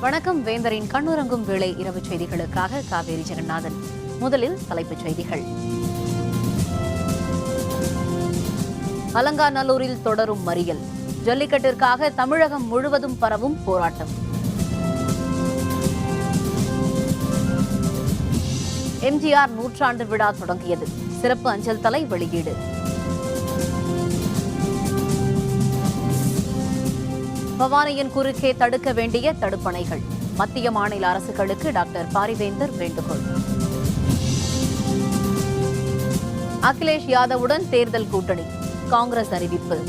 வணக்கம். வேந்தரின் கண்ணுறங்கும் வேளை இரவு செய்திகளுக்காக காவேரி ஜெகநாதன். முதலில் தலைப்புச் செய்திகள். அலங்காநல்லூரில் தொடரும் மறியல். ஜல்லிக்கட்டிற்காக தமிழகம் முழுவதும் பரவும் போராட்டம். எம்ஜிஆர் நூற்றாண்டு விழா தொடங்கியது. சிறப்பு அஞ்சல் தலை வெளியீடு. பவானியின் குறுக்கே தடுக்க வேண்டிய தடுப்பணைகள். மத்திய மாநில அரசுகளுக்கு டாக்டர் பாரிவேந்தர் வேண்டுகோள். அகிலேஷ் யாதவுடன் தேர்தல் கூட்டணி. காங்கிரஸ் அறிவிப்பு.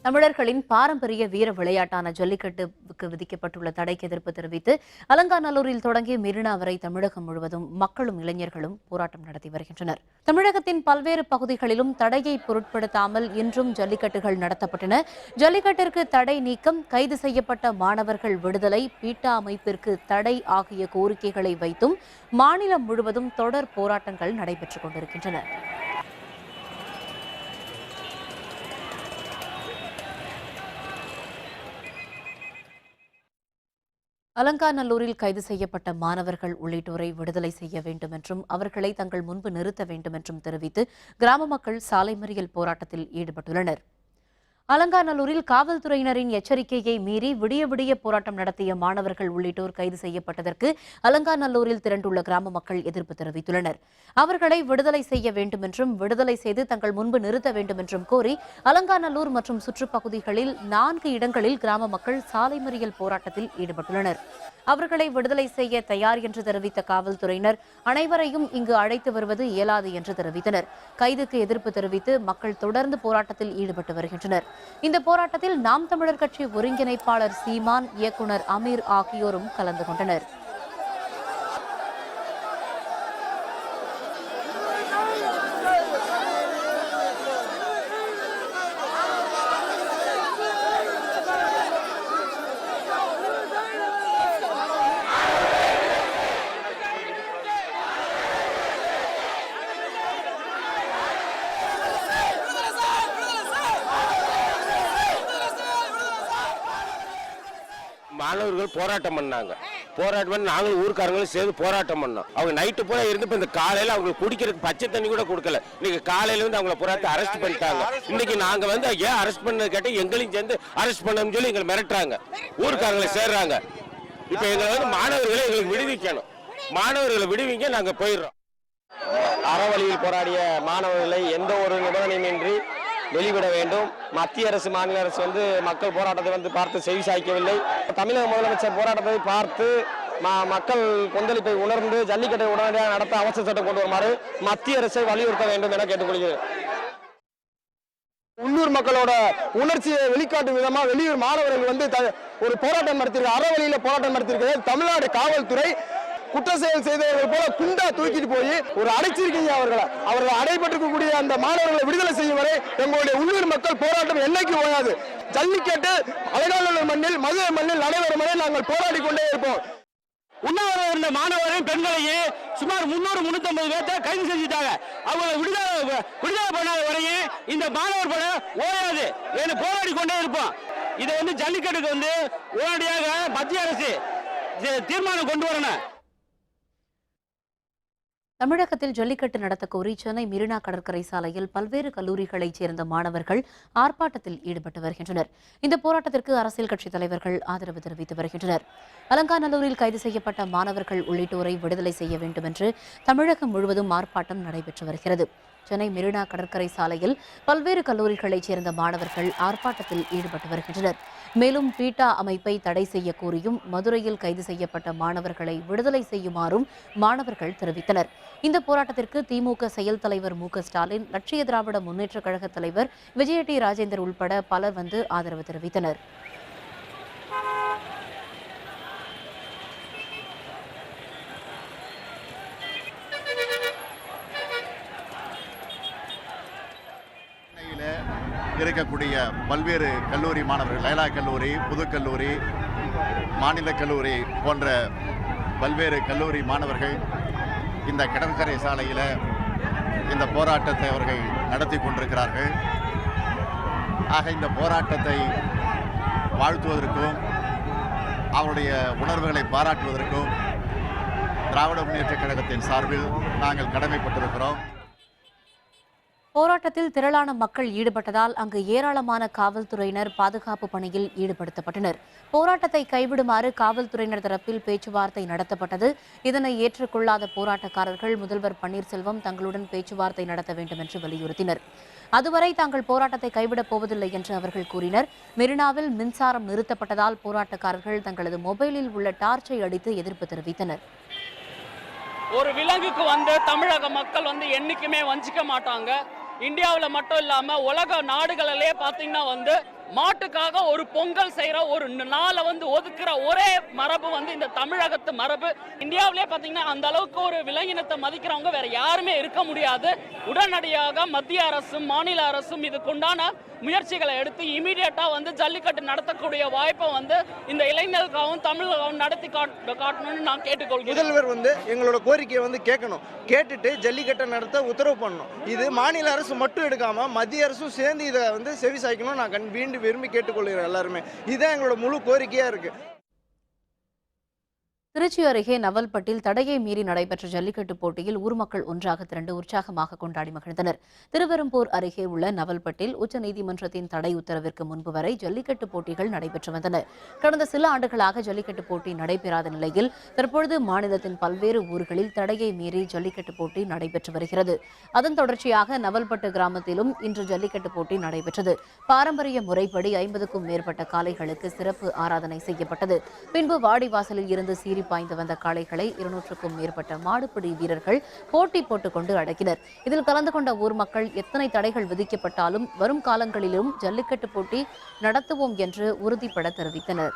தமிழர்களின் பாரம்பரிய வீர விளையாட்டான ஜல்லிக்கட்டுக்கு விதிக்கப்பட்டுள்ள தடைக்கு எதிர்ப்பு தெரிவித்து அலங்காநல்லூரில் தொடங்கி மெரினா வரை தமிழகம் முழுவதும் மக்களும் இளைஞர்களும் போராட்டம் நடத்தி வருகின்றனர். தமிழகத்தின் பல்வேறு பகுதிகளிலும் தடையை பொருட்படுத்தாமல் இன்றும் ஜல்லிக்கட்டுகள் நடத்தப்பட்டன. ஜல்லிக்கட்டிற்கு தடை நீக்கம், கைது செய்யப்பட்ட மாணவர்கள் விடுதலை, பீட்டா அமைப்பிற்கு தடை ஆகிய கோரிக்கைகளை வைத்தும் மாநிலம் முழுவதும் தொடர் போராட்டங்கள் நடைபெற்றுக் கொண்டிருக்கின்றன. அலங்காநல்லூரில் கைது செய்யப்பட்ட மாணவர்கள் உள்ளிட்டோரை விடுதலை செய்ய வேண்டும் என்றும் அவர்களை தங்கள் முன்பு நிறுத்த வேண்டும் என்றும் தெரிவித்து கிராம மக்கள் சாலை மறியல் போராட்டத்தில் ஈடுபட்டுள்ளனர். அலங்காநல்லூரில் காவல்துறையினரின் எச்சரிக்கையை மீறி விடிய விடிய போராட்டம் நடத்திய மாணவர்கள் உள்ளிட்டோர் கைது செய்யப்பட்டதற்கு அலங்காநல்லூரில் திரண்டுள்ள கிராம மக்கள் எதிர்ப்பு தெரிவித்துள்ளனர். அவர்களை விடுதலை செய்ய வேண்டும் என்றும் விடுதலை செய்து தங்கள் முன்பு நிறுத்த வேண்டும் என்றும் கோரி அலங்காநல்லூர் மற்றும் சுற்றுப்பகுதிகளில் 4 இடங்களில் கிராம மக்கள் சாலை மறியல் போராட்டத்தில் ஈடுபட்டுள்ளனர். அவர்களை விடுதலை செய்ய தயார் என்று தெரிவித்த காவல்துறையினர் அனைவரையும் இங்கு அழைத்து வருவது இயலாது என்று தெரிவித்தனர். கைதுக்கு எதிர்ப்பு தெரிவித்து மக்கள் தொடர்ந்து போராட்டத்தில் ஈடுபட்டு வருகின்றனர். இந்த போராட்டத்தில் நாம் தமிழர் கட்சி ஒருங்கிணைப்பாளர் சீமான், இயக்குனர் அமீர் ஆகியோரும் கலந்து கொண்டனர். மாணவர்கள் போராட்டம் பண்ணாங்க. போராட்டம் பண்ணி நாங்களும் ஊர்க்காரங்களும் சேர்ந்து போராட்டம் பண்ணோம். அவங்க நைட்டு பூரா இருந்து இந்த காலையில அவங்களுக்கு குடிக்கிறதுக்கு பச்சை தண்ணி கூட கொடுக்கல. இன்னைக்கு காலையில வந்து அவங்கள போராட்டத்தை அரெஸ்ட் பண்ணிட்டாங்க. இன்னைக்கு நாங்க வந்து ஏன் அரெஸ்ட் பண்ணது கேட்டு எங்களையும் சேர்ந்து அரெஸ்ட் பண்ணணும்னு சொல்லி எங்களை மிரட்டுறாங்க. ஊர்க்காரங்களை சேர்றாங்க. இப்ப எங்களை வந்து மாணவர்களை எங்களுக்கு விடுவிக்கணும். மாணவர்களை விடுவிங்க, நாங்க போயிடுறோம். அறவழியில் போராடிய மாணவர்களை எந்த ஒரு நிபந்தனையின்றி வெளிவிட வேண்டும். மத்திய அரசு, மாநில அரசு வந்து மக்கள் போராட்டத்தை பார்த்து செவி சாய்க்கவில்லை. தமிழக முதலமைச்சர் போராட்டத்தை பார்த்து மக்கள் கொந்தளிப்பை உணர்ந்து ஜல்லிக்கட்டை உடனடியாக நடத்த அவசர சட்டம் கொண்டு வருமாறு மத்திய அரசை வலியுறுத்த வேண்டும் என கேட்டுக்கொள்கிறேன். உள்ளூர் மக்களோட உணர்ச்சியை வெளிக்காட்டும் விதமா வெளியூர் மாணவர்கள் வந்து ஒரு போராட்டம் நடத்திருக்க, அறவழியில போராட்டம் நடத்திருக்கிறது. தமிழ்நாடு காவல்துறை குற்ற செயல் செய்தவர்கள் போல குண்டா தூக்கிட்டு போய் ஒரு அடைச்சிருக்கீங்க. அவர்கள் அடைபட்டிருக்கக்கூடிய அந்த மாணவர்களை விடுதலை செய்யும் வரை எங்களுடைய உள்ளூர் மக்கள் போராட்டம் என்னைக்கு ஓயாது. ஜல்லிக்கட்டு அலங்காநல்லூர் மண்ணில், மதுரை மண்ணில் நடைபெறும் வரை நாங்கள் போராடி கொண்டே இருப்போம். உண்ணாவிரதம் இருந்த மாணவரையும் பெண்களையும் சுமார் 300-350 பேர்த்த கைது செஞ்சுட்டாங்க. அவங்களை விடுதலை பண்ணாத வரையும் இந்த மாணவர் படம் ஓயாது. போராடி கொண்டே இருப்போம். இதை வந்து ஜல்லிக்கட்டுக்கு வந்து உடனடியாக மத்திய அரசு தீர்மானம் கொண்டு வரணும். தமிழகத்தில் ஜல்லிக்கட்டு நடத்த கோரி சென்னை மெரினா கடற்கரை சாலையில் பல்வேறு கல்லூரிகளைச் சேர்ந்த மாணவர்கள் ஆர்ப்பாட்டத்தில் ஈடுபட்டு வருகின்றனர். இந்த போராட்டத்திற்கு அரசியல் கட்சித் தலைவர்கள் ஆதரவு தெரிவித்து வருகின்றனர். அலங்காநல்லூரில் கைது செய்யப்பட்ட மாணவர்கள் உள்ளிட்டோரை விடுதலை செய்ய வேண்டும் என்று தமிழகம் முழுவதும் ஆர்ப்பாட்டம் நடைபெற்று வருகிறது. சென்னை மெரினா கடற்கரை சாலையில் பல்வேறு கல்லூரிகளைச் சேர்ந்த மாணவர்கள் ஆர்ப்பாட்டத்தில் ஈடுபட்டு வருகின்றனர். மேலும் பீட்டா அமைப்பை தடை செய்ய கோரியும் மதுரையில் கைது செய்யப்பட்ட மாணவர்களை விடுதலை செய்யுமாறும் மாணவர்கள் தெரிவித்தனர். இந்த போராட்டத்திற்கு திமுக செயல் தலைவர் மு.க.ஸ்டாலின், லட்சிய திராவிட முன்னேற்றக் கழக தலைவர் விஜய டி ராஜேந்தர் உள்பட பலர் வந்து ஆதரவு தெரிவித்தனர். இருக்கக்கூடிய பல்வேறு கல்லூரி மாணவர்கள், லைலா கல்லூரி, புதுக்கல்லூரி, மாநில கல்லூரி போன்ற பல்வேறு கல்லூரி மாணவர்கள் இந்த கடற்கரை சாலையில் இந்த போராட்டத்தை அவர்கள் நடத்தி கொண்டிருக்கிறார்கள். ஆக இந்த போராட்டத்தை வாழ்த்துவதற்கும் அவருடைய உணர்வுகளை பாராட்டுவதற்கும் திராவிட முன்னேற்றக் கழகத்தின் சார்பில் நாங்கள் கடமைப்பட்டிருக்கிறோம். போராட்டத்தில் திரளான மக்கள் ஈடுபட்டதால் அங்கு ஏராளமான காவல்துறையினர் பாதுகாப்பு பணியில் ஈடுபடுத்தப்பட்டனர். போராட்டத்தை கைவிடுமாறு காவல்துறையினர் தரப்பில் பேச்சுவார்த்தை நடத்தப்பட்டது. இதனை ஏற்றுக்கொள்ளாத போராட்டக்காரர்கள் முதல்வர் பன்னீர்செல்வம் தங்களுடன் பேச்சுவார்த்தை நடத்த வேண்டும் என்று வலியுறுத்தினர். அதுவரை தாங்கள் போராட்டத்தை கைவிடப் போவதில்லை என்று அவர்கள் கூறினர். மெரினாவில் மின்சாரம் நிறுத்தப்பட்டதால் போராட்டக்காரர்கள் தங்களது மொபைலில் உள்ள டார்ச்சை அடித்து எதிர்ப்பு தெரிவித்தனர். ஒரு விலங்குக்கு தமிழக மக்கள் என்னைக்குமே வஞ்சிக்க மாட்டாங்க. இந்தியாவில் மட்டும் இல்லாம உலக நாடுகளிலே பாத்தீங்கன்னா மாட்டுக்காக ஒரு பொங்கல் செய்யற ஒரு நாளை ஒதுக்குற ஒரே மரபு இந்த தமிழகத்து மரபு. இந்தியாவிலே பாத்தீங்கன்னா அந்த அளவுக்கு ஒரு விலங்கினத்தை மதிக்கிறவங்க வேற யாருமே இருக்க முடியாது. உடனடியாக மத்திய அரசும் மாநில அரசும் இதுக்குண்டான முயற்சிகளை எடுத்து இமீடியட்டா ஜல்லிக்கட்டு நடத்தக்கூடிய வாய்ப்பை இந்த இளைஞர்களுக்காகவும் தமிழர்களுக்காகவும் நடத்தி காட்டணும்னு நான் கேட்டுக்கொள்கிறேன். முதல்வர் எங்களோட கோரிக்கையை கேட்கணும், கேட்டுட்டு ஜல்லிக்கட்டை நடத்த உத்தரவு பண்ணணும். இது மாநில அரசு மட்டும் எடுக்காம மத்திய அரசும் சேர்ந்து இதை செவி சாய்க்கணும். நான் மீண்டும் விரும்பி கேட்டுக்கொள்கிறேன். எல்லாருமே இதுதான் எங்களோட முழு கோரிக்கையா இருக்கு. திருச்சி அருகே நவல்பட்டில் தடையை மீறி நடைபெற்ற ஜல்லிக்கட்டு போட்டியில் ஊர் மக்கள் ஒன்றாக திரண்டு உற்சாகமாக கொண்டாடி மகிழ்ந்தனர். திருவெரும்பூர் அருகே உள்ள நவல்பட்டில் உச்சநீதிமன்றத்தின் தடை உத்தரவிற்கு முன்பு வரை ஜல்லிக்கட்டு போட்டிகள் நடைபெற்று வந்தன. கடந்த சில ஆண்டுகளாக ஜல்லிக்கட்டு போட்டி நடைபெறாத நிலையில் தற்பொழுது மாநிலத்தின் பல்வேறு ஊர்களில் தடையை மீறி ஜல்லிக்கட்டு போட்டி நடைபெற்று வருகிறது. அதன் தொடர்ச்சியாக நவல்பட்டு கிராமத்திலும் இன்று ஜல்லிக்கட்டு போட்டி நடைபெற்றது. பாரம்பரிய முறைப்படி 50க்கும் மேற்பட்ட காளைகளுக்கு சிறப்பு ஆராதனை செய்யப்பட்டது. பின்பு வாடிவாசலில் இருந்து சீறி பாய்ந்து வந்த காளைகளை 200க்கும் மேற்பட்ட மாடுபிடி வீரர்கள் போட்டி போட்டுக்கொண்டு அடக்கினர். இதில் கலந்து கொண்ட ஊர் மக்கள் எத்தனை தடைகள் விதிக்கப்பட்டாலும் வரும் காலங்களிலும் ஜல்லிக்கட்டு போட்டி நடத்துவோம் என்று உறுதிபட தெரிவித்தனர்.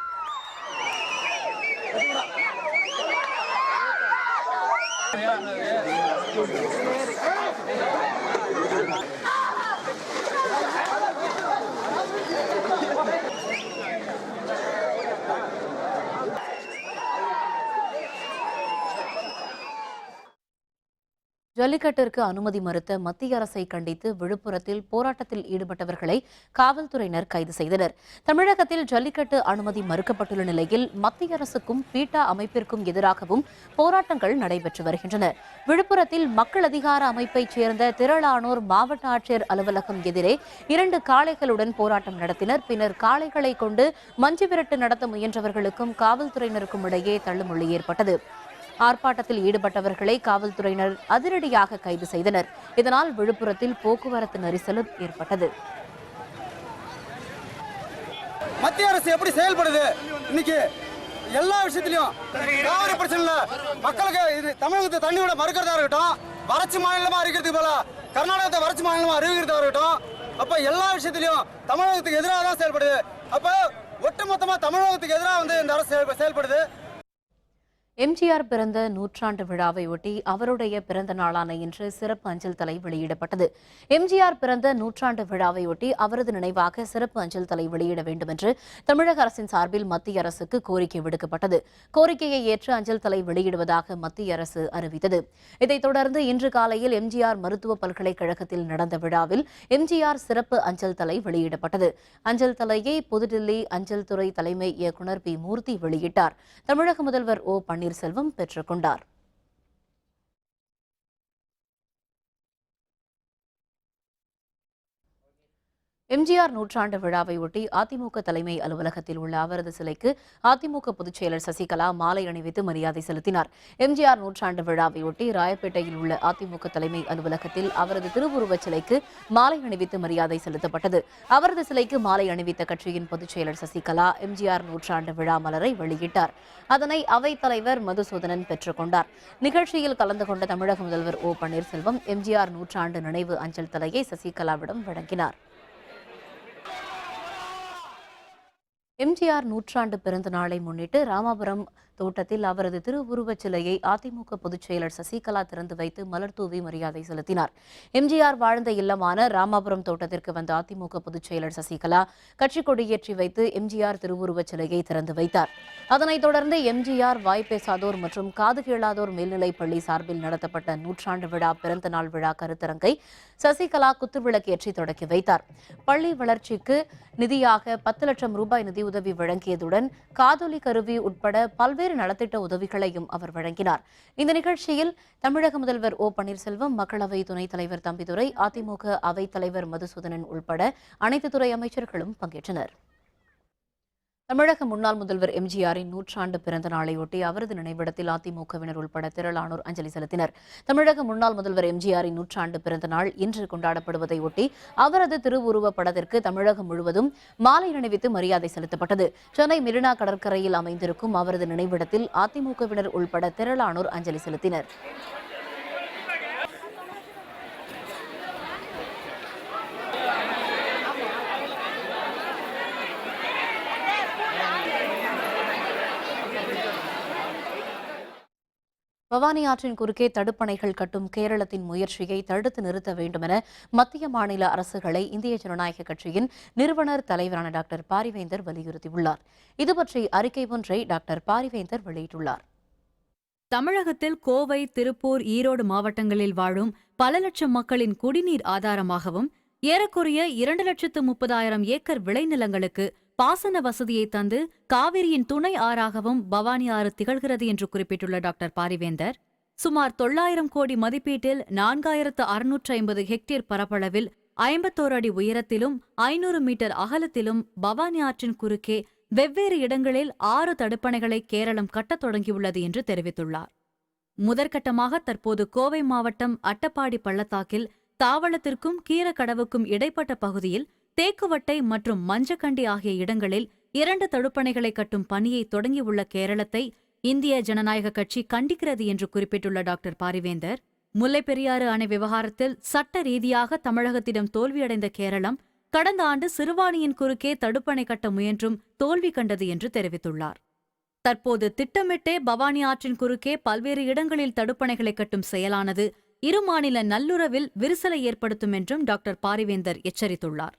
ஜல்லிக்கட்டிற்கு அனுமதி மறுத்த மத்திய அரசை கண்டித்து விழுப்புரத்தில் போராட்டத்தில் ஈடுபட்டவர்களை காவல்துறையினர் கைது செய்தனர். தமிழகத்தில் ஜல்லிக்கட்டு அனுமதி மறுக்கப்பட்டுள்ள நிலையில் மத்திய அரசுக்கும் பீட்டா அமைப்பிற்கும் எதிராகவும் போராட்டங்கள் நடைபெற்று வருகின்றன. விழுப்புரத்தில் மக்கள் அதிகார அமைப்பைச் சேர்ந்த திரளானோர் மாவட்ட ஆட்சியர் அலுவலகம் எதிரே 2 காளைகளுடன் போராட்டம் நடத்தினர். பின்னர் காளைகளை கொண்டு மஞ்சு விரட்டு நடத்த முயன்றவர்களுக்கும் காவல்துறையினருக்கும் இடையே தள்ளுமுள்ளி ஏற்பட்டது. ஆர்ப்பாட்டத்தில் ஈடுபட்டவர்களை காவல்துறையினர் அதிரடியாக கைது செய்தனர். இதனால் விழுப்புரத்தில் போக்குவரத்து நெரிசலும் ஏற்பட்டது. மத்திய அரசு எப்படி செயல்படுது? இன்னைக்கு எல்லா விஷயத்திலையும் காவிரி பிரச்சனை மக்களுக்கு இது தமிழகத்தை தண்ணியோட மறுக்கிறதா இருக்கட்டும், வறட்சி மாநிலமா அறிவிக்கிறதுக்கு போல கர்நாடகத்தை வறட்சி மாநிலமா அறிவிக்கிறதா இருக்கட்டும், அப்ப எல்லா விஷயத்திலையும் தமிழகத்துக்கு எதிராக தான் செயல்படுது. அப்ப ஒட்டுமொத்தமா தமிழகத்துக்கு எதிராக இந்த அரசு செயல்படுது. எம்ஜிஆர் பிறந்த 100ஆண்டு விழாவை ஒட்டி அவருடைய பிறந்த நாளான இன்று சிறப்பு அஞ்சல் தலை வெளியிடப்பட்டது. எம்ஜிஆர் பிறந்த 100ஆண்டு விழாவை ஒட்டி அவரது நினைவாக சிறப்பு அஞ்சல் தலை வெளியிட வேண்டும் என்று தமிழக அரசின் சார்பில் மத்திய அரசுக்கு கோரிக்கை விடுக்கப்பட்டது. கோரிக்கையை ஏற்று அஞ்சல் தலை வெளியிடுவதாக மத்திய அரசு அறிவித்தது. இதைத் தொடர்ந்து இன்று காலையில் எம்ஜிஆர் மருத்துவ பல்கலைக்கழகத்தில் நடந்த விழாவில் எம்ஜிஆர் சிறப்பு அஞ்சல் தலை வெளியிடப்பட்டது. அஞ்சல் தலையை புதுடில்லி அஞ்சல் துறை தலைமை இயக்குநர் பி. மூர்த்தி வெளியிட்டார். தமிழக முதல்வர் ஓ. பன்னீர்செல்வம் பெற்றுக் கொண்டார். எம்ஜிஆர் 100ஆண்டு விழாவை ஒட்டி அதிமுக தலைமை அலுவலகத்தில் உள்ள அவரது சிலைக்கு அதிமுக பொதுச் செயலர் சசிகலா மாலை அணிவித்து மரியாதை செலுத்தினார். எம்ஜிஆர் 100ஆண்டு விழாவை ஒட்டி ராயப்பேட்டையில் உள்ள அதிமுக தலைமை அலுவலகத்தில் அவரது திருவுருவச் சிலைக்கு மாலை அணிவித்து மரியாதை செலுத்தப்பட்டது. அவரது சிலைக்கு மாலை அணிவித்த கட்சியின் பொதுச் செயலர் சசிகலா எம்ஜிஆர் 100ஆண்டு விழா மலரை வெளியிட்டார். அதனை அவைத் தலைவர் மதுசூதனன் பெற்றுக் கொண்டார். நிகழ்ச்சியில் கலந்து கொண்ட தமிழக முதல்வர் ஓ. பன்னீர்செல்வம் எம்ஜிஆர் 100ஆண்டு நினைவு அஞ்சல் தலையை சசிகலாவிடம் வழங்கினார். எம்ஜிஆர் 100ஆண்டு பிறந்த நாளை முன்னிட்டு ராமாபுரம் தோட்டத்தில் அவரது திருவுருவச் சிலையை அதிமுக பொதுச் செயலர் சசிகலா திறந்து வைத்து மலர் தூவி மரியாதை செலுத்தினார். எம்ஜிஆர் வாழ்ந்த இல்லமான ராமாபுரம் தோட்டத்திற்கு வந்த அதிமுக பொதுச் செயலர் சசிகலா கட்சிக் கொடியேற்றி வைத்து எம்ஜிஆர் திருவுருவச் சிலையை திறந்து வைத்தார். அதனைத் தொடர்ந்து எம்ஜிஆர் வாய்ப்பேசாதோர் மற்றும் காது கேளாதோர் மேல்நிலைப் பள்ளி சார்பில் நடத்தப்பட்ட 100ஆண்டு விழா பிறந்த நாள் விழா கருத்தரங்கை சசிகலா குத்துவிளக்கேற்றி தொடக்கி வைத்தார். பள்ளி வளர்ச்சிக்கு நிதியாக 10 லட்சம் ரூபாய் நிதி நிதியுதவி வழங்கியதுடன் காதொலி கருவி உட்பட பல்வேறு நலத்திட்ட உதவிகளையும் அவர் வழங்கினார். இந்த நிகழ்ச்சியில் தமிழக முதல்வர் ஓ பன்னீர்செல்வம், மக்களவை துணைத் தலைவர் தம்பிதுரை, அதிமுக அவைத் தலைவர் மதுசூதனன் உட்பட அனைத்து துறை அமைச்சர்களும் பங்கேற்றனர். தமிழக முன்னாள் முதல்வர் எம்ஜிஆரின் 100ஆண்டு பிறந்த நாளையொட்டி அவரது நினைவிடத்தில் அதிமுகவினர் உட்பட திரளானோர் அஞ்சலி செலுத்தினர். தமிழக முன்னாள் முதல்வர் எம்ஜிஆரின் 100ஆண்டு பிறந்த நாள் இன்று கொண்டாடப்படுவதையொட்டி அவரது திருவுருவப் படத்திற்கு தமிழகம் முழுவதும் மாலை அணிவித்து மரியாதை செலுத்தப்பட்டது. சென்னை மெரினா கடற்கரையில் அமைந்திருக்கும் அவரது நினைவிடத்தில் அதிமுகவினர் உட்பட திரளானோர் அஞ்சலி செலுத்தினர். பவானி ஆற்றின் குறுக்கே தடுப்பணைகள் கட்டும் கேரளத்தின் முயற்சியை தடுத்து நிறுத்த வேண்டுமென மத்திய மாநில அரசுகளை இந்திய ஜனநாயக கட்சியின் நிறுவனர் தலைவரான டாக்டர் பாரிவேந்தர் வலியுறுத்தியுள்ளார். இதுபற்றி அறிக்கை ஒன்றை டாக்டர் பாரிவேந்தர் வெளியிட்டுள்ளார். தமிழகத்தில் கோவை, திருப்பூர், ஈரோடு மாவட்டங்களில் வாழும் பல லட்சம் மக்களின் குடிநீர் ஆதாரமாகவும் ஏறக்குறைய 2,30,000 ஏக்கர் விளைநிலங்களுக்கு பாசன வசதியை தந்து காவிரியின் துணை ஆறாகவும் பவானி ஆறு திகழ்கிறது என்று குறிப்பிட்டுள்ள டாக்டர் பாரிவேந்தர், சுமார் 900 கோடி மதிப்பீட்டில் 4,650 ஹெக்டேர் பரப்பளவில் 51 அடி உயரத்திலும் 500 மீட்டர் அகலத்திலும் பவானி ஆற்றின் குறுக்கே வெவ்வேறு இடங்களில் 6 தடுப்பணைகளை கேரளம் கட்டத் தொடங்கியுள்ளது என்று தெரிவித்துள்ளார். முதற்கட்டமாக தற்போது கோவை மாவட்டம் அட்டப்பாடி பள்ளத்தாக்கில் தாவளத்திற்கும் கீரக்கடவுக்கும் இடைப்பட்ட பகுதியில் தேக்குவட்டை மற்றும் மஞ்சக்கண்டி ஆகிய இடங்களில் 2 தடுப்பணைகளை கட்டும் பணியை தொடங்கியுள்ள கேரளத்தை இந்திய ஜனநாயக கட்சி கண்டிக்கிறது என்று குறிப்பிட்டுள்ள டாக்டர் பாரிவேந்தர், முல்லைப் பெரியாறு அணை விவகாரத்தில் சட்ட ரீதியாக தமிழகத்திடம் தோல்வியடைந்த கேரளம் கடந்த ஆண்டு சிறுவாணியின் குறுக்கே தடுப்பணை கட்ட முயன்றும் தோல்வி கண்டது என்று தெரிவித்துள்ளார். தற்போது திட்டமிட்டே பவானி ஆற்றின் குறுக்கே பல்வேறு இடங்களில் தடுப்பணைகளை கட்டும் செயலானது இரு மாநில நல்லுறவில் விரிசலை ஏற்படுத்தும் என்றும் டாக்டர் பாரிவேந்தர் எச்சரித்துள்ளார்.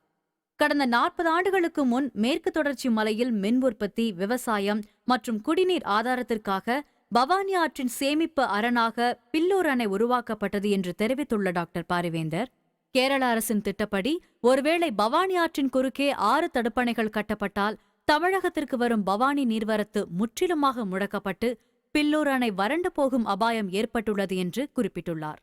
கடந்த 40 ஆண்டுகளுக்கு முன் மேற்கு தொடர்ச்சி மலையில் மின் உற்பத்தி, விவசாயம் மற்றும் குடிநீர் ஆதாரத்திற்காக பவானி ஆற்றின் சேமிப்பு அரணாக பில்லூர் அணை உருவாக்கப்பட்டது என்று தெரிவித்துள்ள டாக்டர் பாரிவேந்தர், கேரள அரசின் திட்டப்படி ஒருவேளை பவானி ஆற்றின் குறுக்கே 6 தடுப்பணைகள் கட்டப்பட்டால் தமிழகத்திற்கு வரும் பவானி நீர்வரத்து முற்றிலுமாக முடக்கப்பட்டு பில்லூர் அணை வறண்டு போகும் அபாயம் ஏற்பட்டுள்ளது என்று குறிப்பிட்டுள்ளார்.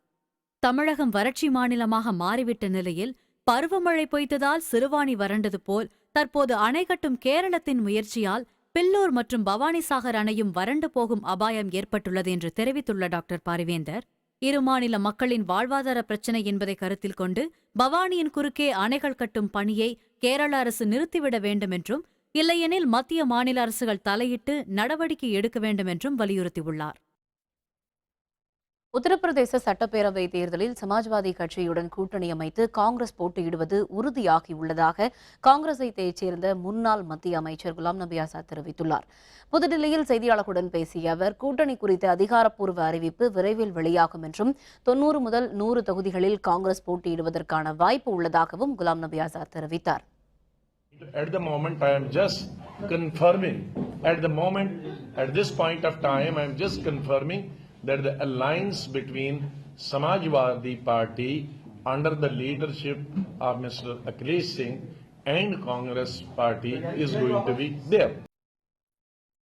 தமிழகம் வறட்சி மாநிலமாக மாறிவிட்ட நிலையில் பருவமழை பொய்த்ததால் சிறுவாணி வறண்டது போல் தற்போது அணை கட்டும் கேரளத்தின் முயற்சியால் பில்லூர் மற்றும் பவானிசாகர் அணையும் வறண்டு போகும் அபாயம் ஏற்பட்டுள்ளது என்று தெரிவித்துள்ள டாக்டர் பாரிவேந்தர், இரு மாநில மக்களின் வாழ்வாதார பிரச்சினை என்பதை கருத்தில் கொண்டு பவானியின் குறுக்கே அணைகள் கட்டும் பணியை கேரள அரசு நிறுத்திவிட வேண்டும் என்றும், இல்லையெனில் மத்திய மாநில அரசுகள் தலையிட்டு நடவடிக்கை எடுக்க வேண்டும் என்றும் வலியுறுத்தியுள்ளார். உத்தரப்பிரதேச சட்டப்பேரவை தேர்தலில் சமாஜ்வாதி கட்சியுடன் கூட்டணி அமைத்து காங்கிரஸ் போட்டியிடுவது உறுதியாகியுள்ளதாக காங்கிரஸைச் சேர்ந்த முன்னாள் மத்திய அமைச்சர் குலாம் நபி ஆசாத் தெரிவித்துள்ளார். புதுடில்லியில் செய்தியாளர்களுடன் பேசிய அவர், கூட்டணி குறித்த அதிகாரப்பூர்வ அறிவிப்பு விரைவில் வெளியாகும் என்றும் 90 முதல் 100 தொகுதிகளில் காங்கிரஸ் போட்டியிடுவதற்கான வாய்ப்பு உள்ளதாகவும் குலாம் நபி ஆசாத் தெரிவித்தார். At the moment, I am just confirming. At this point of time, I am just confirming that the alliance between Samajwadi Party under the leadership of Mr. Akhilesh Singh and Congress Party is going to be there.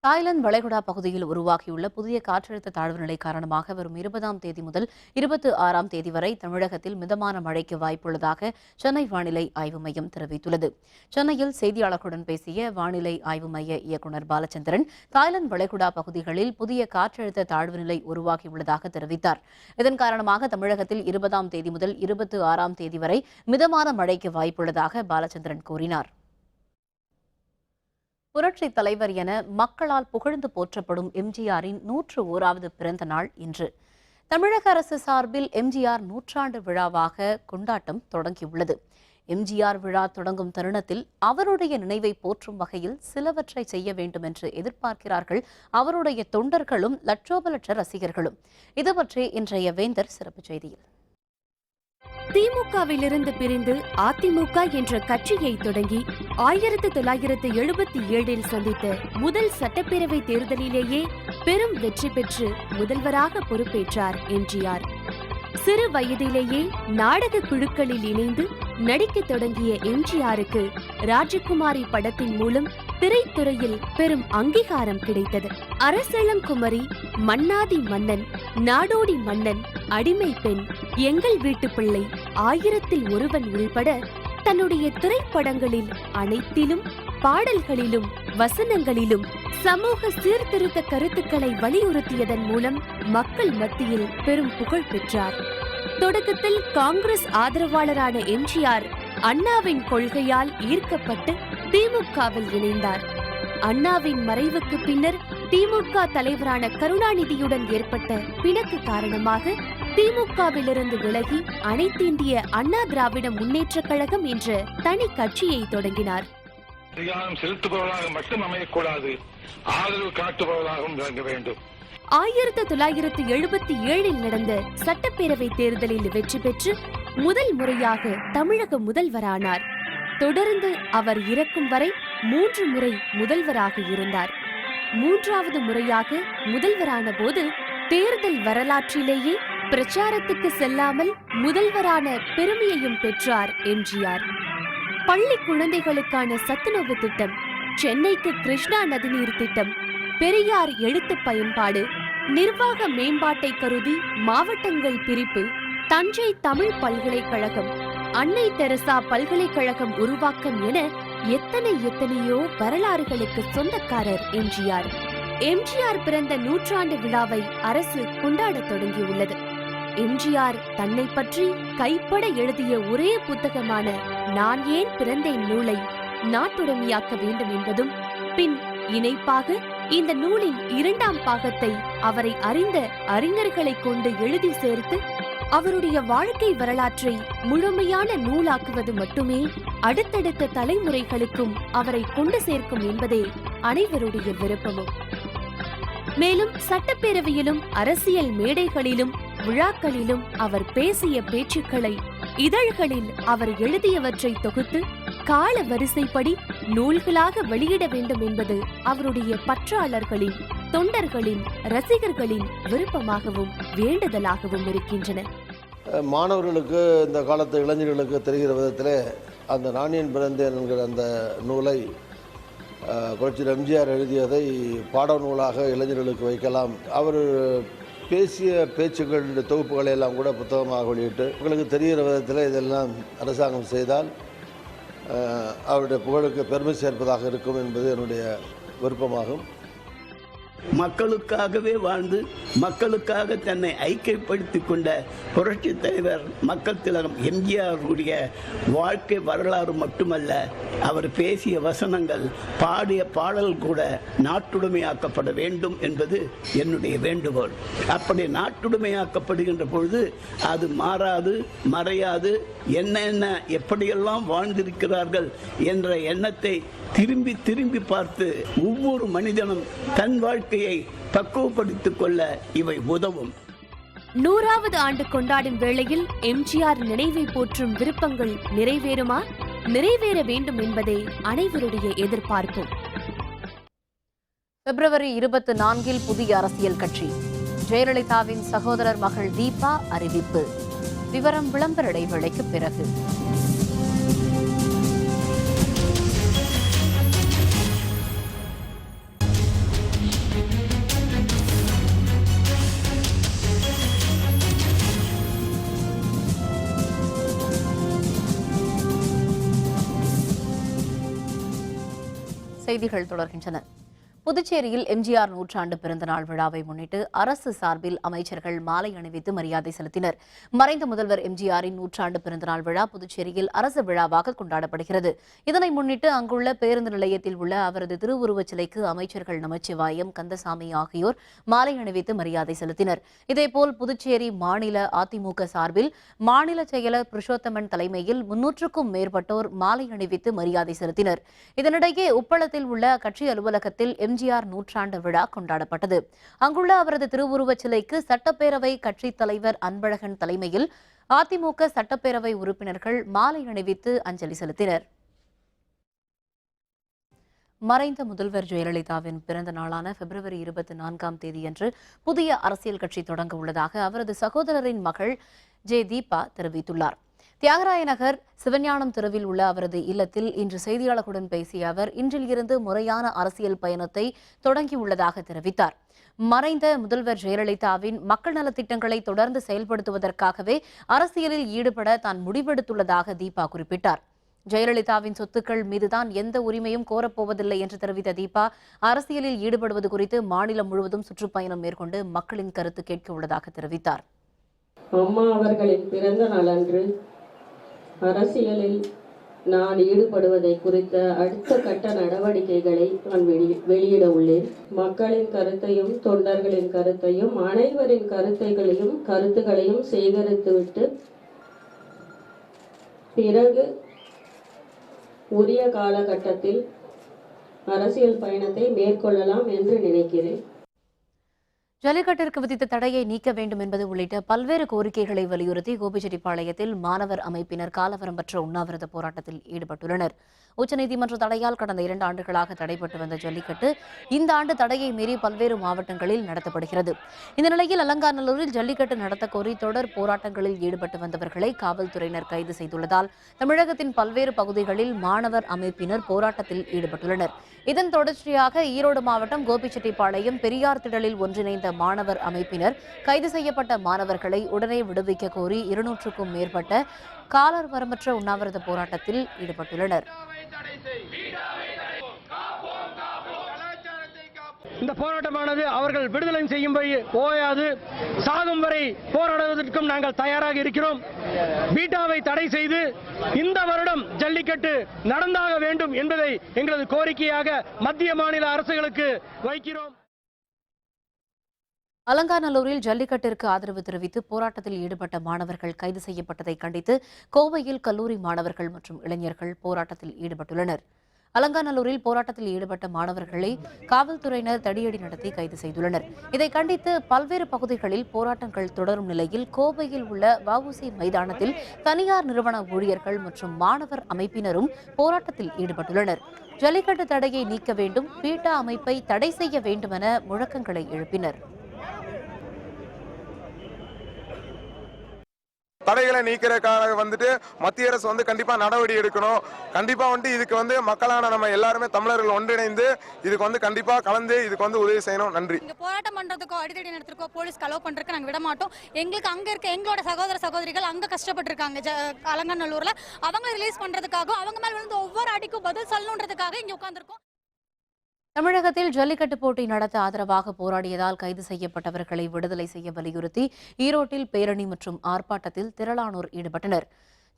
Thailand வளைகுடா பகுதியில் உருவாகியுள்ள புதிய காற்றழுத்த தாழ்வு நிலை காரணமாக வரும் 20ஆம் தேதி முதல் 26ஆம் தேதி வரை தமிழகத்தில் மிதமான மழைக்கு வாய்ப்புள்ளதாக சென்னை வானிலை ஆய்வு மையம் தெரிவித்துள்ளது. சென்னையில் செய்தியாளர்களுடன் பேசிய வானிலை ஆய்வு மைய இயக்குநர் பாலச்சந்திரன், தாய்லாந்து வளைகுடா பகுதிகளில் புதிய காற்றழுத்த தாழ்வு நிலை உருவாகியுள்ளதாக தெரிவித்தார். இதன் காரணமாக தமிழகத்தில் 20ஆம் தேதி முதல் 26ஆம் தேதி வரை மிதமான மழைக்கு வாய்ப்புள்ளதாக பாலச்சந்திரன் கூறினார். புரட்சித் தலைவர் என மக்களால் புகழ்ந்து போற்றப்படும் எம்ஜிஆரின் 101வது பிறந்த நாள் இன்று. தமிழக அரசு சார்பில் எம்ஜிஆர் 100ஆண்டு விழாவாக கொண்டாட்டம் தொடங்கியுள்ளது. எம்ஜிஆர் விழா தொடங்கும் தருணத்தில் அவருடைய நினைவை போற்றும் வகையில் சிலவற்றை செய்ய வேண்டும் என்று எதிர்பார்க்கிறார்கள் அவருடைய தொண்டர்களும் லட்சோப லட்ச ரசிகர்களும். இதுபற்றி இன்றைய வேந்தர் சிறப்பு செய்தியில். திமுகவிலிருந்து பிரிந்து அதிமுக என்ற கட்சியை தொடங்கி 1977 சந்தித்த முதல் சட்டப்பேரவை தேர்தலிலேயே பெரும் வெற்றி பெற்று முதல்வராக பொறுப்பேற்றார் எம்ஜிஆர். சிறு வயதிலேயே நாடக குழுக்களில் இணைந்து நடிக்க தொடங்கிய எம்ஜிஆருக்கு ராஜகுமாரி படத்தின் மூலம் திரைத்துறையில் பெரும் அங்கீகாரம் கிடைத்தது. அரசளங்குமரி, மன்னாதி மன்னன், நாடோடி மன்னன், அடிமை பெண், எங்கள் வீட்டு பிள்ளை, 1000ல் ஒருவன் உள்பட தன்னுடைய திரைப்படங்களில் அனைத்திலும் பாடல்களிலும் வசனங்களிலும் சமூக சீர்திருத்த கருத்துக்களை வலியுறுத்தியதன் மூலம் மக்கள் மத்தியில் பெரும் புகழ் பெற்றார். தொடக்கத்தில் காங்கிரஸ் ஆதரவாளரான எம்ஜிஆர் அண்ணாவின் கொள்கையால் ஈர்க்கப்பட்டு திமுகவில் இணைந்தார். அண்ணாவின் மறைவுக்கு பின்னர் திமுக தலைவரான கருணாநிதியுடன் ஏற்பட்ட பிணக்கு காரணமாக திமுகவிலிருந்து விலகி அனைத்திந்திய அண்ணா திராவிட முன்னேற்றக் கழகம் என்ற தனி கட்சியை தொடங்கினார். அதிகாரம் செலுத்துபவர்களாக மட்டும் அமையக்கூடாது, ஆதரவு காட்டுபவர்களாகவும் விளங்க வேண்டும். 1977 நடந்த சட்டப்பேரவை தேர்தலில் வெற்றி பெற்று முதல் முறையாக தமிழக முதல்வரானார். தொடர்ந்து அவர் இறக்கும் வரை 3 முறை முதல்வராக இருந்தார். 3வது முறையாக முதல்வரான போது தேர்தல் வரலாற்றிலேயே பிரச்சாரத்துக்கு செல்லாமல் முதல்வரான பெருமையையும் பெற்றார் எம்ஜிஆர். பள்ளி குழந்தைகளுக்கான சத்துணவு திட்டம், சென்னைக்கு கிருஷ்ணா நதிநீர் திட்டம், பெரியார் எழுத்து பயன்பாடு, நிர்வாக மேம்பாட்டை கருதி மாவட்டங்கள் பிரிப்பு, தஞ்சை தமிழ் பல்கலைக்கழகம், அன்னை தெரசா பல்கலைக்கழகம் உருவாக்கம் என எத்தனையோ வரலாறுகளுக்கு சொந்தக்காரர் எம்ஜிஆர். எம்ஜிஆர் பிறந்த 100ஆண்டு விழாவை அரசு கொண்டாடத் தொடங்கியுள்ளது. எம்ஜிஆர் தன்னை பற்றி கைப்பட எழுதிய ஒரே புத்தகமான நான் ஏன் பிறந்தேன் நூலை நாட்டுடைமையாக்க வேண்டும் என்பதும், பின் இணைப்பாக இந்த நூலின் 2ஆம் பாகத்தை அவரை அறிந்த அறிஞர்களை கொண்டு எழுதி சேர்த்து அவருடைய வாழ்க்கை வரலாற்றை முழுமையான நூலாக்குவது மட்டுமே அடுத்தடுத்த தலைமுறைகளுக்கும் அவரை கொண்டு சேர்க்கும் என்பதே அனைவருடைய விருப்பமும். மேலும் சட்டப்பேரவையிலும் அரசியல் மேடைகளிலும் விழாக்களிலும் அவர் பேசிய பேச்சுக்களை, இதழ்களில் அவர் எழுதியவற்றை தொகுத்து கால வரிசைப்படி நூல்களாக வெளியிட வேண்டும் என்பது அவருடைய பற்றாளர்களின், தொண்டர்களின், ரசிகர்களின் விருப்பமாகவும் வேண்டுதலாகவும் இருக்கின்றன. மாணவர்களுக்கு, இந்த காலத்து இளைஞர்களுக்கு தெரிகிற விதத்தில் அந்த நான் ஏன் பிறந்தேன் என்கிற அந்த நூலை புரட்சியாளர் எம்ஜிஆர் எழுதியதை பாட நூலாக இளைஞர்களுக்கு வைக்கலாம். அவர் பேசிய பேச்சுக்கள் தொகுப்புகளை எல்லாம் கூட புத்தகமாக வெளியிட்டு உங்களுக்கு தெரிகிற விதத்தில் இதெல்லாம் அரசாங்கம் செய்தால் அவருடைய புகழுக்கு பெருமை சேர்ப்பதாக இருக்கும் என்பது என்னுடைய விருப்பமாகும். மக்களுக்காகவே வாழ்ந்து மக்களுக்காக தன்னை ஐக்கியப்படுத்திக் கொண்ட புரட்சி தலைவர் மக்கள் திலகம் எம்ஜிஆருடைய வாழ்க்கை வரலாறு மட்டுமல்ல, அவர் பேசிய வசனங்கள், பாடிய பாடல் கூட நாட்டுடைமையாக்கப்பட வேண்டும் என்பது என்னுடைய வேண்டுகோள். அப்படி நாட்டுடைமையாக்கப்படுகின்ற பொழுது அது மாறாது, மறையாது, என்ன எப்படியெல்லாம் வாழ்ந்திருக்கிறார்கள் என்ற எண்ணத்தை திரும்பி திரும்பி பார்த்து ஒவ்வொரு மனிதனும் தன் வாழ்க்கையை பக்குவப்படுத்திக் கொள்ள இவை உதவும். 100வது ஆண்டு கொண்டாடும் வேளையில் எம்ஜிஆர் நினைவை போற்றும் விருப்பங்கள் நிறைவேறுமா? நிறைவேற வேண்டும் என்பதே அனைவருடைய எதிர்பார்ப்பும். பிப்ரவரி 24 புதிய அரசியல் கட்சி. ஜெயலலிதாவின் சகோதரர் மகள் தீபா அறிவிப்பு. விவரம் விளம்பர இடைவேளைக்கு பிறகு. செய்திகள் தொடர்கின்றன. புதுச்சேரியில் எம்ஜிஆர் 100ஆண்டு பிறந்தநாள் விழாவை முன்னிட்டு அரசு சார்பில் அமைச்சர்கள் மாலை அணிவித்து மரியாதை செலுத்தினர். மறைந்த முதல்வர் எம்ஜிஆரின் 100ஆண்டு பிறந்தநாள் விழா புதுச்சேரியில் அரசு விழாவாக கொண்டாடப்படுகிறது. இதனை முன்னிட்டு அங்குள்ள பேருந்து நிலையத்தில் உள்ள அவரது திருவுருவச் சிலைக்கு அமைச்சர்கள் நமச்சிவாயம், கந்தசாமி ஆகியோர் மாலை அணிவித்து மரியாதை செலுத்தினர். இதேபோல் புதுச்சேரி மாநில அதிமுக சார்பில் மாநில செயலர் புருஷோத்தமன் தலைமையில் 300க்கும் மேற்பட்டோர் மாலை அணிவித்து மரியாதை செலுத்தினர். இதனிடையே உப்பளத்தில் உள்ள கட்சி அலுவலகத்தில் எம்ஜிஆர் 100ஆண்டு விழா கொண்டாடப்பட்டது. அங்குள்ள அவரது திருவுருவச் சிலைக்கு சட்டப்பேரவை கட்சித் தலைவர் அன்பழகன் தலைமையில் அதிமுக சட்டப்பேரவை உறுப்பினர்கள் மாலை அணிவித்து அஞ்சலி செலுத்தினர். மறைந்த முதல்வர் ஜெயலலிதாவின் பிறந்த நாளான பிப்ரவரி 24ஆம் தேதியன்று புதிய அரசியல் கட்சி தொடங்க உள்ளதாக அவரது சகோதரரின் மகள் தீபா தெரிவித்துள்ளார். தியாகராய நகர் சிவஞானம் தெருவில் உள்ள அவரது இல்லத்தில் இன்று செய்தியாளர்களுடன் பேசிய அவர் இன்றில் இருந்து முறையான அரசியல் பயணத்தை தொடங்கியுள்ளதாக தெரிவித்தார். மறைந்த முதல்வர் ஜெயலலிதாவின் மக்கள் நலத்திட்டங்களை தொடர்ந்து செயல்படுத்துவதற்காகவே அரசியலில் ஈடுபட தான் முடிவெடுத்துள்ளதாக தீபா குறிப்பிட்டார். ஜெயலலிதாவின் சொத்துக்கள் மீதுதான் எந்த உரிமையும் கோரப்போவதில்லை என்று தெரிவித்த தீபா, அரசியலில் ஈடுபடுவது குறித்து மாநிலம் முழுவதும் சுற்றுப்பயணம் மேற்கொண்டு மக்களின் கருத்து கேட்க உள்ளதாக தெரிவித்தார். அம்மா அவர்களின் பிறந்த நாளன்று அரசியலில் நான் ஈடுபடுவதை குறித்த அடுத்த கட்ட நடவடிக்கைகளை நான் வெளியிட உள்ளேன். மக்களின் கருத்தையும் தொண்டர்களின் கருத்தையும் அனைவரின் கருத்துகளையும் சேகரித்துவிட்டு பிறகு உரிய காலகட்டத்தில் அரசியல் பயணத்தை மேற்கொள்ளலாம் என்று நினைக்கிறேன். ஜல்லிக்கட்டிற்கு விதித்த தடையை நீக்க வேண்டும் என்பது உள்ளிட்ட பல்வேறு கோரிக்கைகளை வலியுறுத்தி கோபிச்செட்டிப்பாளையத்தில் மாணவர் அமைப்பினர் காலவரம்பற்ற உண்ணாவிரத போராட்டத்தில் ஈடுபட்டுள்ளனர். உச்சநீதிமன்ற தடையால் கடந்த 2 ஆண்டுகளாக தடைபட்டு வந்த ஜல்லிக்கட்டு இந்த ஆண்டு தடையை மீறி பல்வேறு மாவட்டங்களில் நடத்தப்படுகிறது. இந்த நிலையில் அலங்காநல்லூரில் ஜல்லிக்கட்டு நடத்த கோரி தொடர் போராட்டங்களில் ஈடுபட்டு வந்தவர்களை காவல்துறையினர் கைது செய்துள்ளதால் தமிழகத்தின் பல்வேறு பகுதிகளில் மாணவர் அமைப்பினர் போராட்டத்தில் ஈடுபட்டுள்ளனர். இதன் தொடர்ச்சியாக ஈரோடு மாவட்டம் கோபிச்செட்டிப்பாளையம் பெரியார் திடலில் ஒன்றிணைந்த மாணவர் அமைப்பினர் கைது செய்யப்பட்ட மாணவர்களை உடனே விடுவிக்க கோரி 200க்கும் மேற்பட்ட காலவரம்பற்ற உண்ணாவிரத போராட்டத்தில் ஈடுபட்டுள்ளனர். இந்த போராட்டமானது அவர்கள் விடுதலை செய்யும்படி ஓயாது, சாகும் வரை போராடுவதற்கும் நாங்கள் தயாராக இருக்கிறோம். பீட்டாவை தடை செய்து இந்த வருடம் ஜல்லிக்கட்டு நடந்தாக வேண்டும் என்பதை எங்களது கோரிக்கையாக மத்திய மாநில அரசுகளுக்கு வைக்கிறோம். அலங்காநல்லூரில் ஜல்லிக்கட்டிற்கு ஆதரவு தெரிவித்து போராட்டத்தில் ஈடுபட்ட மாணவர்கள் கைது செய்யப்பட்டதை கண்டித்து கோவையில் கல்லூரி மாணவர்கள் மற்றும் இளைஞர்கள் போராட்டத்தில் ஈடுபட்டுள்ளனர். அலங்காநல்லூரில் போராட்டத்தில் ஈடுபட்ட மாணவர்களை காவல்துறையினர் தடியடி நடத்தி கைது செய்துள்ளனர். இதை கண்டித்து பல்வேறு பகுதிகளில் போராட்டங்கள் தொடரும் நிலையில் கோவையில் உள்ள வஉசி மைதானத்தில் தனியார் நிறுவன ஊழியர்கள் மற்றும் மாணவர் அமைப்பினரும் போராட்டத்தில் ஈடுபட்டுள்ளனர். ஜல்லிக்கட்டு தடையை நீக்க வேண்டும், பீட்டா அமைப்பை தடை செய்ய வேண்டும் என முழக்கங்களை எழுப்பினர். தடைகளை நீக்கிறதுக்காக மத்திய அரசு கண்டிப்பா நடவடிக்கை எடுக்கணும். கண்டிப்பா இதுக்கு மக்களான நம்ம எல்லாருமே தமிழர்கள் ஒன்றிணைந்து இதுக்கு கண்டிப்பா கலந்து இதுக்கு உதவி செய்யணும். நன்றி. போராட்டம் பண்றதுக்கோ அடிதடி நடத்துறதுக்கோ போலீஸ் அலோவ் பண்றதுக்கு நாங்க விட மாட்டோம். எங்களுக்கு அங்க இருக்க எங்களோட சகோதர சகோதரிகள் அங்க கஷ்டப்பட்டு இருக்காங்க அலங்காநல்லூர்ல. அவங்க ரிலீஸ் பண்றதுக்காக அவங்க மேல விழுந்த ஒவ்வொரு அடிக்கும் பதில் சொல்லணுன்றதுக்காக இங்க உட்கார்ந்துருக்கோம். தமிழகத்தில் ஜல்லிக்கட்டு போட்டி நடத்த ஆதரவாக போராடியதால் கைது செய்யப்பட்டவர்களை விடுதலை செய்ய வலியுறுத்தி ஈரோட்டில் பேரணி மற்றும் ஆர்ப்பாட்டத்தில் திரளானோர் ஈடுபட்டனர்.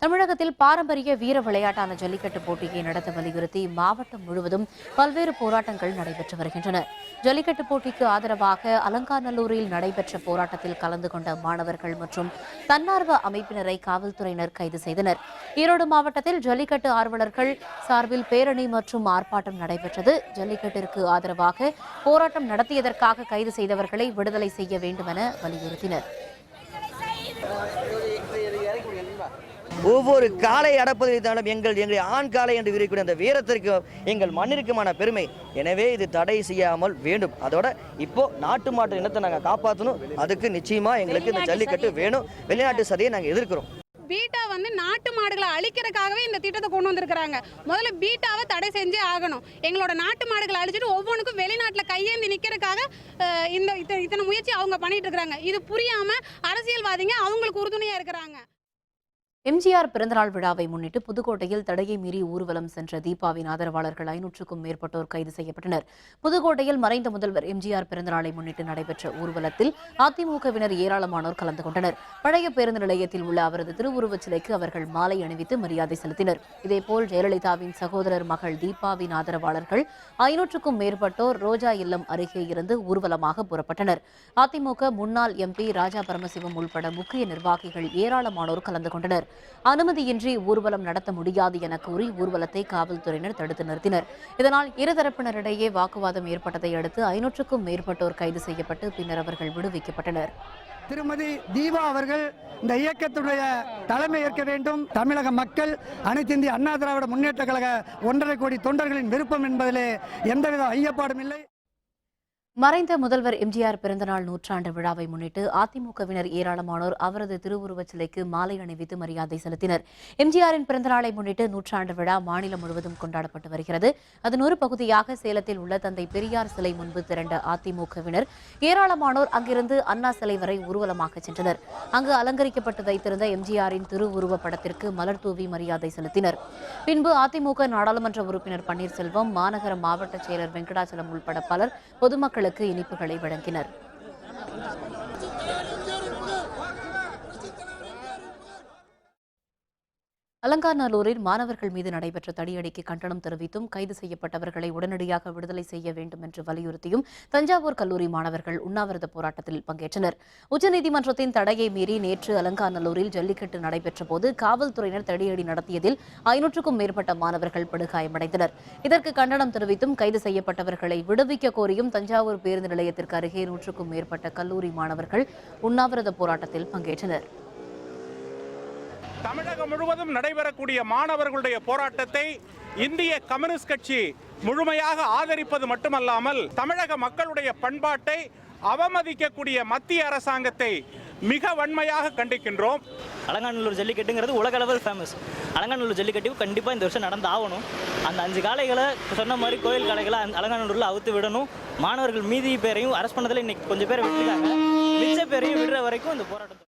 தமிழகத்தில் பாரம்பரிய வீர விளையாட்டான ஜல்லிக்கட்டு போட்டியை நடத்த வலியுறுத்தி மாவட்டம் முழுவதும் பல்வேறு போராட்டங்கள் நடைபெற்று வருகின்றன. ஜல்லிக்கட்டு போட்டிக்கு ஆதரவாக அலங்காநல்லூரில் நடைபெற்ற போராட்டத்தில் கலந்து கொண்ட மாணவர்கள் மற்றும் தன்னார்வ அமைப்பினரை காவல்துறையினர் கைது செய்தனர். ஈரோடு மாவட்டத்தில் ஜல்லிக்கட்டு ஆர்வலர்கள் சார்பில் பேரணி மற்றும் ஆர்ப்பாட்டம் நடைபெற்றது. ஜல்லிக்கட்டிற்கு ஆதரவாக போராட்டம் நடத்தியதற்காக கைது செய்தவர்களை விடுதலை செய்ய வேண்டும் என வலியுறுத்தினர். ஒவ்வொரு காலை அடப்பதிலும் எங்கள் ஆண் காலை என்று விரிக்கூடிய அந்த வீரத்திற்கு எங்கள் மண்ணிற்குமான பெருமை. எனவே இது தடை செய்யாமல் வேண்டும். அதோட இப்போ நாட்டு மாட்டு இனத்தை நாங்கள் காப்பாற்றணும். அதுக்கு நிச்சயமா எங்களுக்கு இந்த ஜல்லிக்கட்டு வேணும். வெளிநாட்டு சதியை நாங்கள் எதிர்க்கிறோம். பீட்டா நாட்டு மாடுகளை அழிக்கிறதுக்காகவே இந்த திட்டத்தை கொண்டு வந்திருக்கிறாங்க. முதல்ல பீட்டாவை தடை செஞ்சே ஆகணும். எங்களோட நாட்டு மாடுகளை அழிச்சிட்டு ஒவ்வொன்றுக்கும் வெளிநாட்டில் கையேந்தி நிற்கிறதுக்காக இத்தனை முயற்சி அவங்க பண்ணிட்டு இருக்கிறாங்க. இது புரியாம அரசியல்வாதிங்க அவங்களுக்கு உறுதுணையா இருக்கிறாங்க. எம்ஜிஆர் பிறந்தநாள் விழாவை முன்னிட்டு புதுக்கோட்டையில் தடையை மீறி ஊர்வலம் சென்ற தீபாவின் ஆதரவாளர்கள் 500க்கும் மேற்பட்டோர் கைது செய்யப்பட்டனர். புதுக்கோட்டையில் மறைந்த முதல்வர் எம்ஜிஆர் பிறந்தநாளை முன்னிட்டு நடைபெற்ற ஊர்வலத்தில் அதிமுகவினர் ஏராளமானோர் கலந்து கொண்டனர். பழைய பேருந்து நிலையத்தில் உள்ள அவரது திருவுருவச் சிலைக்கு அவர்கள் மாலை அணிவித்து மரியாதை செலுத்தினர். இதேபோல் ஜெயலலிதாவின் சகோதரர் மகள் தீபாவின் ஆதரவாளர்கள் 500க்கும் மேற்பட்டோர் ரோஜா இல்லம் அருகே இருந்து ஊர்வலமாக புறப்பட்டனர். அதிமுக முன்னாள் எம்பி ராஜா பரமசிவம் உள்பட முக்கிய நிர்வாகிகள் ஏராளமானோர் கலந்து கொண்டனர். அனுமதியின்றி ஊர்வலம் நடத்த முடியாது என கூறி ஊர்வலத்தை காவல்துறையினர் தடுத்து நிறுத்தினர். இதனால் இருதரப்பினரிடையே வாக்குவாதம் ஏற்பட்டதை அடுத்து 500க்கும் மேற்பட்டோர் கைது செய்யப்பட்டு பின்னர் அவர்கள் விடுவிக்கப்பட்டனர். திருமதி தீபா அவர்கள் இந்த இயக்கத்துடைய தலைமை ஏற்க வேண்டும். தமிழக மக்கள் அனைத்து இந்திய அண்ணா திராவிட முன்னேற்ற கழக 1.5 கோடி தொண்டர்களின் விருப்பம் என்பதிலே எந்தவித ஐயப்பாடும் இல்லை. மறைந்த முதல்வர் எம்ஜிஆர் பிறந்தநாள் நூற்றாண்டு விழாவை முன்னிட்டு அதிமுகவினர் ஏராளமானோர் அவரது திருவுருவச் சிலைக்கு மாலை அணிவித்து மரியாதை செலுத்தினர். எம்ஜிஆரின் பிறந்தநாளை முன்னிட்டு நூற்றாண்டு விழா மாநிலம் முழுவதும் கொண்டாடப்பட்டு வருகிறது. அதன் ஒரு பகுதியாக சேலத்தில் உள்ள தந்தை பெரியார் சிலை முன்பு திரண்ட அதிமுகவினர் ஏராளமானோர் அங்கிருந்து அண்ணா சிலை வரை ஊர்வலமாக சென்றனர். அங்கு அலங்கரிக்கப்பட்டு வைத்திருந்த எம்ஜிஆரின் திருவுருவ படத்திற்கு மலர் தூவி மரியாதை செலுத்தினர். பின்பு அதிமுக நாடாளுமன்ற உறுப்பினர் பன்னீர்செல்வம், மாநகர மாவட்ட செயலர் வெங்கடாச்சலம் உள்பட பலர் பொதுமக்களுக்கு இனிப்புகளை வழங்கினர். அலங்காநல்லூரில் மாணவர்கள் மீது நடைபெற்ற தடியடிக்கு கண்டனம் தெரிவித்தும் கைது செய்யப்பட்டவர்களை உடனடியாக விடுதலை செய்ய வேண்டும் என்று வலியுறுத்தியும் தஞ்சாவூர் கல்லூரி மாணவர்கள் உண்ணாவிரத போராட்டத்தில் பங்கேற்றனர். உச்சநீதிமன்றத்தின் தடையை மீறி நேற்று அலங்காநல்லூரில் ஜல்லிக்கட்டு நடைபெற்ற போது காவல்துறையினர் தடியடி நடத்தியதில் 500க்கும் மேற்பட்ட மாணவர்கள் படுகாயமடைந்தனர். இதற்கு கண்டனம் தெரிவித்தும் கைது செய்யப்பட்டவர்களை விடுவிக்க கோரியும் தஞ்சாவூர் பேருந்து நிலையத்திற்கு அருகே 100க்கும் மேற்பட்ட கல்லூரி மாணவர்கள் உண்ணாவிரத போராட்டத்தில் பங்கேற்றனர். தமிழகம் முழுவதும் நடைபெறக்கூடிய மாணவர்களுடைய போராட்டத்தை இந்திய கம்யூனிஸ்ட் கட்சி முழுமையாக ஆதரிப்பது மட்டுமல்லாமல் தமிழக மக்களுடைய பண்பாட்டை அவமதிக்கக்கூடிய மத்திய அரசாங்கத்தை மிக வன்மையாக கண்டிக்கின்றோம். அலங்காநல்லூர் ஜல்லிக்கட்டுங்கிறது உலக அளவில் ஃபேமஸ். அலங்காநல்லூர் ஜல்லிக்கட்டு கண்டிப்பாக இந்த வருஷம் நடந்து ஆகணும். அந்த 5 காளைகளை சொன்ன மாதிரி கோயில் காளைகளை அலங்காநல்லூரில் அவுத்து விடணும். மாணவர்கள் மீதி பேரையும் அரெஸ்ட் பண்ணதில் இன்னைக்கு கொஞ்சம் பேரை விட்டுருக்காங்க. மிச்ச பேரையும் விடுற வரைக்கும் இந்த போராட்டம்.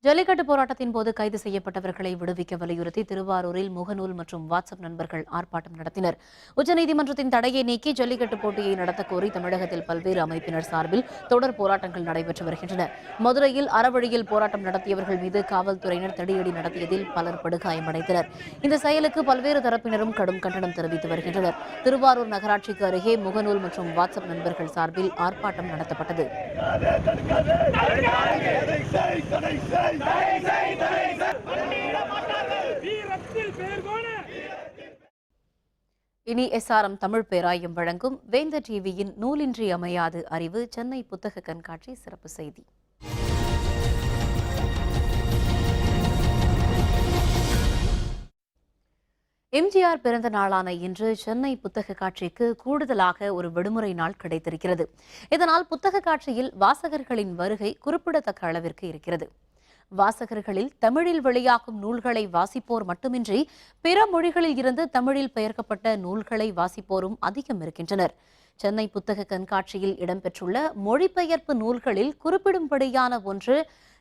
ஜல்லிக்கட்டு போராட்டத்தின் போது கைது செய்யப்பட்டவர்களை விடுவிக்க வலியுறுத்தி திருவாரூரில் முகநூல் மற்றும் வாட்ஸ்அப் நண்பர்கள் ஆர்ப்பாட்டம் நடத்தினர். உச்சநீதிமன்றத்தின் தடையை நீக்கி ஜல்லிக்கட்டு போட்டியை நடத்த கோரி தமிழகத்தில் பல்வேறு அமைப்பினர் சார்பில் தொடர் போராட்டங்கள் நடைபெற்று வருகின்றன. மதுரையில் அறவழியில் போராட்டம் நடத்தியவர்கள் மீது காவல்துறையினர் தடியடி நடத்தியதில் பலர் படுகாயமடைந்தனர். இந்த செயலுக்கு பல்வேறு தரப்பினரும் கடும் கண்டனம் தெரிவித்து வருகின்றனர். திருவாரூர் நகராட்சிக்கு அருகே முகநூல் மற்றும் வாட்ஸ்அப் நண்பர்கள் சார்பில் ஆர்ப்பாட்டம் நடத்தப்பட்டது. இனி SRM தமிழ் பேராயம் வழங்கும் வேந்தர் டிவியின் நூலின்றி அமையாது அறிவு சென்னை புத்தக கண்காட்சி சிறப்பு செய்தி. எம்ஜிஆர் பிறந்த நாளான இன்று சென்னை புத்தக காட்சிக்கு கூடுதலாக ஒரு விடுமுறை நாள் கிடைத்திருக்கிறது. இதனால் புத்தக காட்சியில் வாசகர்களின் வருகை குறிப்பிடத்தக்க அளவிற்கு இருக்கிறது. வாசகர்களில் தமிழில் வெளியாகும் நூல்களை வாசிப்போர் மட்டுமின்றி பிற மொழிகளில் இருந்து தமிழில் பெயர்க்கப்பட்ட நூல்களை வாசிப்போரும் அதிகம் இருக்கின்றனர். சென்னை புத்தக கண்காட்சியில் இடம்பெற்றுள்ள மொழிபெயர்ப்பு நூல்களில் குறிப்பிடும்படியான ஒன்று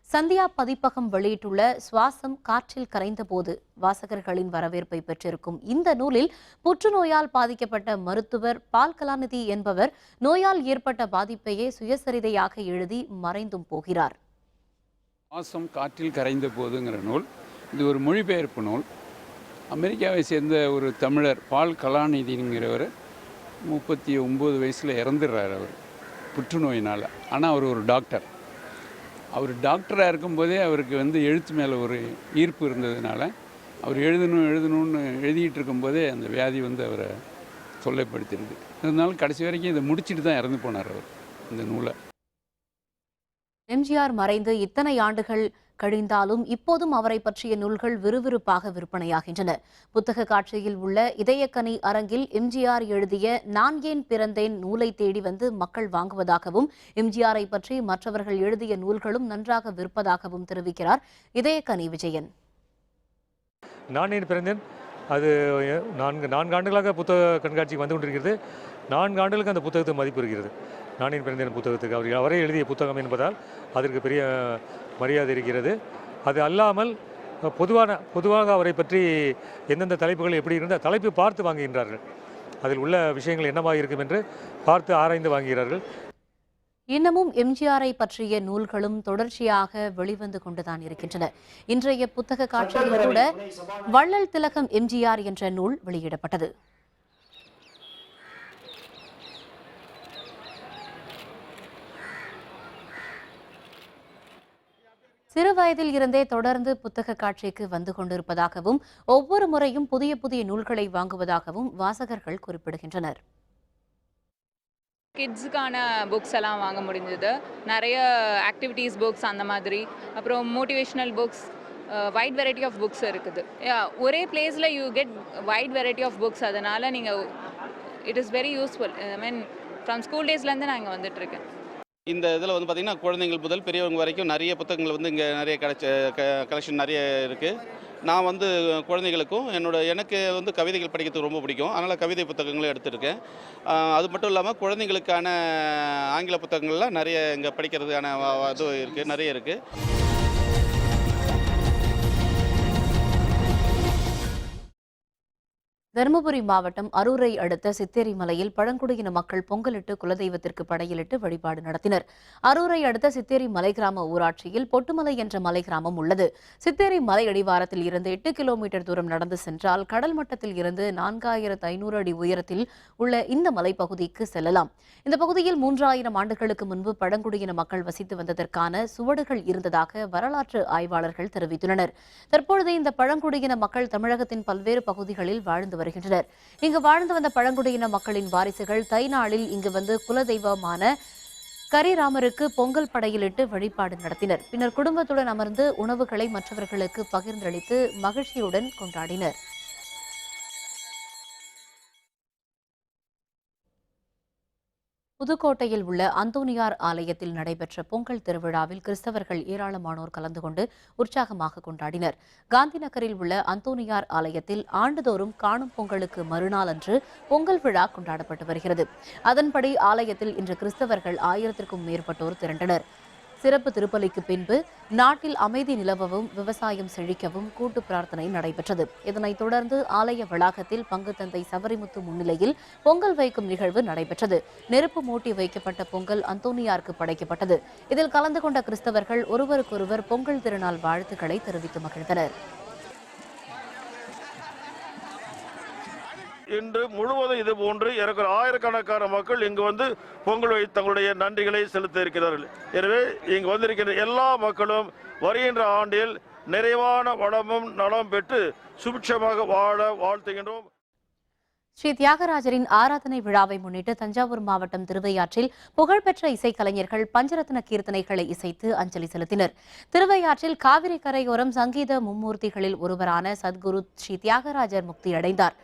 சந்தியா பதிப்பகம் வெளியிட்டுள்ள சுவாசம் காற்றில் கரைந்த போது. வாசகர்களின் வரவேற்பை பெற்றிருக்கும் இந்த நூலில் புற்றுநோயால் பாதிக்கப்பட்ட மருத்துவர் பால் கலாநிதி என்பவர் நோயால் ஏற்பட்ட பாதிப்பையே சுயசரிதையாக எழுதி மறைந்தும் போகிறார். சுவாசம் காற்றில் கரைந்த போதுங்கிற நூல் இது ஒரு மொழிபெயர்ப்பு நூல். அமெரிக்காவை சேர்ந்த ஒரு தமிழர் பால் கலாநிதிங்கிறவர் 39 வயசில் இறந்துடுறார். அவர் புற்றுநோயினால். ஆனால் அவர் ஒரு டாக்டர். அவர் டாக்டராக இருக்கும்போதே அவருக்கு எழுத்து மேலே ஒரு ஈர்ப்பு இருந்ததுனால அவர் எழுதணும்னு எழுதிட்டு இருக்கும்போதே அந்த வியாதி அவரை தொல்லைப்படுத்திடுது. இருந்தாலும் கடைசி வரைக்கும் இதை முடிச்சுட்டு தான் இறந்து போனார் அவர் இந்த நூலை. எம்ஜிஆர் மறைந்து இத்தனை ஆண்டுகள் கழிந்தாலும் இப்போதும் அவரை பற்றிய நூல்கள் விறுவிறுப்பாக விற்பனையாகின்றன. புத்தக காட்சியில் உள்ள இதயக்கனி அரங்கில் எம்ஜிஆர் எழுதிய நான் ஏன் பிறந்தேன் நூலை தேடி வந்து மக்கள் வாங்குவதாகவும் எம்ஜிஆரை பற்றி மற்றவர்கள் எழுதிய நூல்களும் நன்றாக விற்பதாகவும் தெரிவிக்கிறார் இதயக்கனி விஜயன். நான் ஏன் பிறந்தேன் அது 4 ஆண்டுகளாக புத்தக கண்காட்சிக்கு வந்து கொண்டிருக்கிறது. 4 ஆண்டுகளுக்கு அந்த புத்தகத்துக்கு மதிப்பு இருக்கிறது. நான் ஏன் பிறந்தேன் புத்தகத்துக்கு அவரே எழுதிய புத்தகம் என்பதால் அதற்கு பெரிய மரியாதை இருக்கிறது. அது அல்லாமல் பொதுவாக அவரை பற்றி எந்தெந்த தலைப்புகள் எப்படி இருந்தால் தலைப்பு பார்த்து வாங்குகின்றார்கள். அதில் உள்ள விஷயங்கள் என்னவாக இருக்கும் என்று பார்த்து ஆராய்ந்து வாங்குகிறார்கள். இன்னமும் எம்ஜிஆரை பற்றிய நூல்களும் தொடர்ச்சியாக வெளிவந்து கொண்டுதான் இருக்கின்றன. இன்றைய புத்தக காட்சியில் கூட வள்ளல் திலகம் எம்ஜிஆர் என்ற நூல் வெளியிடப்பட்டது. சிறு வயதில் இருந்தே தொடர்ந்து புத்தக காட்சிக்கு வந்து கொண்டிருப்பதாகவும் ஒவ்வொரு முறையும் புதிய புதிய நூல்களை வாங்குவதாகவும் வாசகர்கள் குறிப்பிடுகின்றனர். கிட்ஸுக்கான புக்ஸ் எல்லாம் வாங்க முடிஞ்சது. நிறைய ஆக்டிவிட்டீஸ் புக்ஸ் அந்த மாதிரி, அப்புறம் motivational books, wide variety of books இருக்குது. ஒரே பிளேஸில் you get wide variety of books. அதனால் நீங்கள் it is very useful. I mean from school டேஸ்லேருந்து நான் இங்கே வந்துட்டுருக்கேன். இந்த இதில் வந்து பார்த்திங்கன்னா குழந்தைங்கள் முதல் பெரியவங்க வரைக்கும் நிறைய புத்தகங்கள் வந்து இங்கே நிறைய கலெக்ஷன் நிறைய இருக்குது. நான் வந்து குழந்தைகளுக்கும் எனக்கு வந்து கவிதைகள் படிக்கிறதுக்கு ரொம்ப பிடிக்கும். அதனால் கவிதை புத்தகங்களும் எடுத்துருக்கேன். அது மட்டும் இல்லாமல் குழந்தைங்களுக்கான ஆங்கில புத்தகங்கள்லாம் நிறைய இங்கே படிக்கிறதுக்கான இது இருக்குது, நிறைய இருக்குது. தருமபுரி மாவட்டம் அரூரை அடுத்த சித்தேரி மலையில் பழங்குடியின மக்கள் பொங்கலிட்டு குலதெய்வத்திற்கு படையலிட்டு வழிபாடு நடத்தினர். அரூரை அடுத்த சித்தேரி மலை கிராம ஊராட்சியில் பொட்டுமலை என்ற மலை கிராமம் உள்ளது. சித்தேரி மலை அடிவாரத்தில் இருந்து 8 கிலோமீட்டர் தூரம் நடந்து சென்றால் கடல் மட்டத்தில் இருந்து 4500 அடி உயரத்தில் உள்ள இந்த மலைப்பகுதிக்கு செல்லலாம். இந்த பகுதியில் 3000 ஆண்டுகளுக்கு முன்பு பழங்குடியின மக்கள் வசித்து வந்ததற்கான சுவடுகள் இருந்ததாக வரலாற்று ஆய்வாளர்கள் தெரிவித்துள்ளனர். தற்பொழுது இந்த பழங்குடியின மக்கள் தமிழகத்தின் பல்வேறு பகுதிகளில் வாழ்ந்து வருகின்றனர். இங்கு வாழ்ந்து வந்த பழங்குடியின மக்களின் வாரிசுகள் தை நாளில் இங்கு வந்து குலதெய்வமான கரிராமருக்கு பொங்கல் படையிலிட்டு வழிபாடு நடத்தினர். பின்னர் குடும்பத்துடன் அமர்ந்து உணவுகளை மற்றவர்களுக்கு பகிர்ந்தளித்து மகிழ்ச்சியுடன் கொண்டாடினர். புதுக்கோட்டையில் உள்ள அந்தோனியார் ஆலயத்தில் நடைபெற்ற பொங்கல் திருவிழாவில் கிறிஸ்தவர்கள் ஏராளமானோர் கலந்து கொண்டு உற்சாகமாக கொண்டாடினர். காந்தி நகரில் உள்ள அந்தோனியார் ஆலயத்தில் ஆண்டுதோறும் காணும் பொங்கலுக்கு மறுநாள் அன்று பொங்கல் விழா கொண்டாடப்பட்டு வருகிறது. அதன்படி ஆலயத்தில் இன்று கிறிஸ்தவர்கள் 1000க்கும் மேற்பட்டோர் திரண்டனர். சிறப்பு திருப்பலிக்கு பின்பு நாட்டில் அமைதி நிலவவும் விவசாயம் செழிக்கவும் கூட்டு பிரார்த்தனை நடைபெற்றது. இதனைத் தொடர்ந்து ஆலய வளாகத்தில் பங்கு தந்தை சவரிமுத்து முன்னிலையில் பொங்கல் வைக்கும் நிகழ்வு நடைபெற்றது. நெருப்பு மூட்டி வைக்கப்பட்ட பொங்கல் அந்தோனியாருக்கு படைக்கப்பட்டது. இதில் கலந்து கொண்ட கிறிஸ்தவர்கள் ஒருவருக்கொருவர் பொங்கல் திருநாள் வாழ்த்துக்களை தெரிவித்து மகிழ்ந்தனர். இன்று முழுவதும் இது போன்று ஏறக்குற ஆயிரக்கணக்கான மக்கள் இங்கு வந்து பொங்கல் வைத்து தங்களுடைய நன்றிகளை செலுத்த இருக்கிறார்கள். எனவே இங்கு வந்திருக்கின்ற எல்லா மக்களும் வருகின்ற ஆண்டில் நிறைவான வளமும் நலம் பெற்று சுபிட்சமாக வாழ வாழ்த்துகின்றோம். ஸ்ரீ தியாகராஜரின் ஆராதனை விழாவை முன்னிட்டு தஞ்சாவூர் மாவட்டம் திருவையாற்றில் புகழ்பெற்ற இசைக்கலைஞர்கள் பஞ்சரத்ன கீர்த்தனைகளை இசைத்து அஞ்சலி செலுத்தினர். திருவையாற்றில் காவிரி கரையோரம் சங்கீத மும்மூர்த்திகளில் ஒருவரான சத்குரு ஸ்ரீ தியாகராஜர் முக்தியடைந்தார்.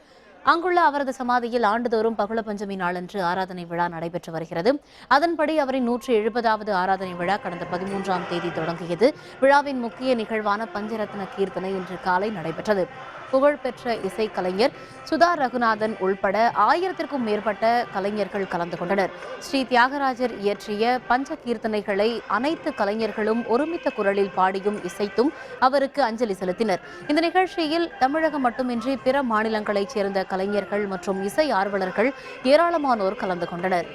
அங்குள்ள அவரது சமாதியில் ஆண்டுதோறும் பகுள பஞ்சமி நாளன்று ஆராதனை விழா நடைபெற்று வருகிறது. அதன்படி அவரின் 170வது ஆராதனை விழா கடந்த 13ஆம் தேதி தொடங்கியது. விழாவின் முக்கிய நிகழ்வான பஞ்சரத்ன கீர்த்தனை இன்று காலை நடைபெற்றது. புகழ்பெற்ற இசைக்கலைஞர் சுதா ரகுநாதன் உள்பட 1000க்கும் மேற்பட்ட கலைஞர்கள் கலந்து கொண்டனர். ஸ்ரீ தியாகராஜர் இயற்றிய பஞ்ச கீர்த்தனைகளை அனைத்து கலைஞர்களும் ஒருமித்த குரலில் பாடியும் இசைத்தும் அவருக்கு அஞ்சலி செலுத்தினர். இந்த நிகழ்ச்சியில் தமிழகம் மட்டுமின்றி பிற மாநிலங்களைச் சேர்ந்த கலைஞர்கள் மற்றும் இசை ஆர்வலர்கள் ஏராளமானோர் கலந்து கொண்டனர்.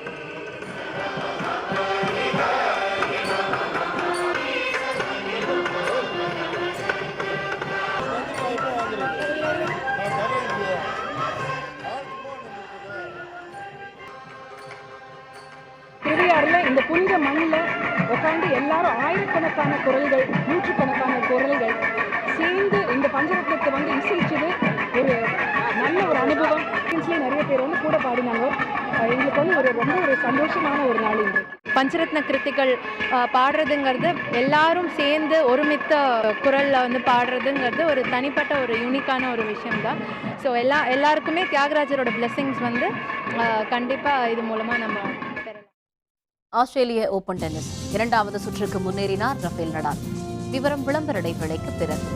திருவையாறுல இந்த புனித மண்ணில் உட்காந்து எல்லாரும் ஆயிரக்கணக்கான குரல்கள், நூற்றுக்கணக்கான குரல்கள் சேர்ந்து இந்த பஞ்சரத்னத்தை வந்து இசைச்சது ஒரு நல்ல ஒரு அனுபவம். நிறைய பேர் வந்து கூட பாடினாங்க. எங்களுக்கு வந்து ரொம்ப ஒரு சந்தோஷமான ஒரு நாள் இது. பஞ்சரத்ன கிருத்திகள் பாடுறதுங்கிறது எல்லாரும் சேர்ந்து ஒருமித்த குரலில் வந்து பாடுறதுங்கிறது ஒரு தனிப்பட்ட ஒரு யூனிக்கான ஒரு விஷயம்தான். ஸோ எல்லாருக்குமே தியாகராஜரோட பிளெஸிங்ஸ் வந்து கண்டிப்பாக இது மூலமாக நம்ம பெறலாம். ஆஸ்திரேலிய ஓபன் டென்னிஸ் 2வது சுற்றுக்கு முன்னேறினார் ரஃபேல் நடால். விவரம் விளம்பர இடைவேளைக்கு பிறகு.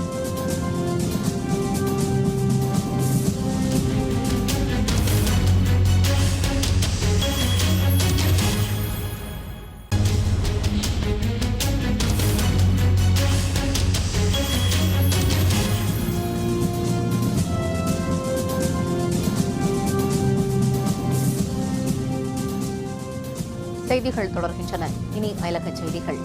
செய்திகள் தொடர்கின்றன. இனி அயலக செய்திகள்.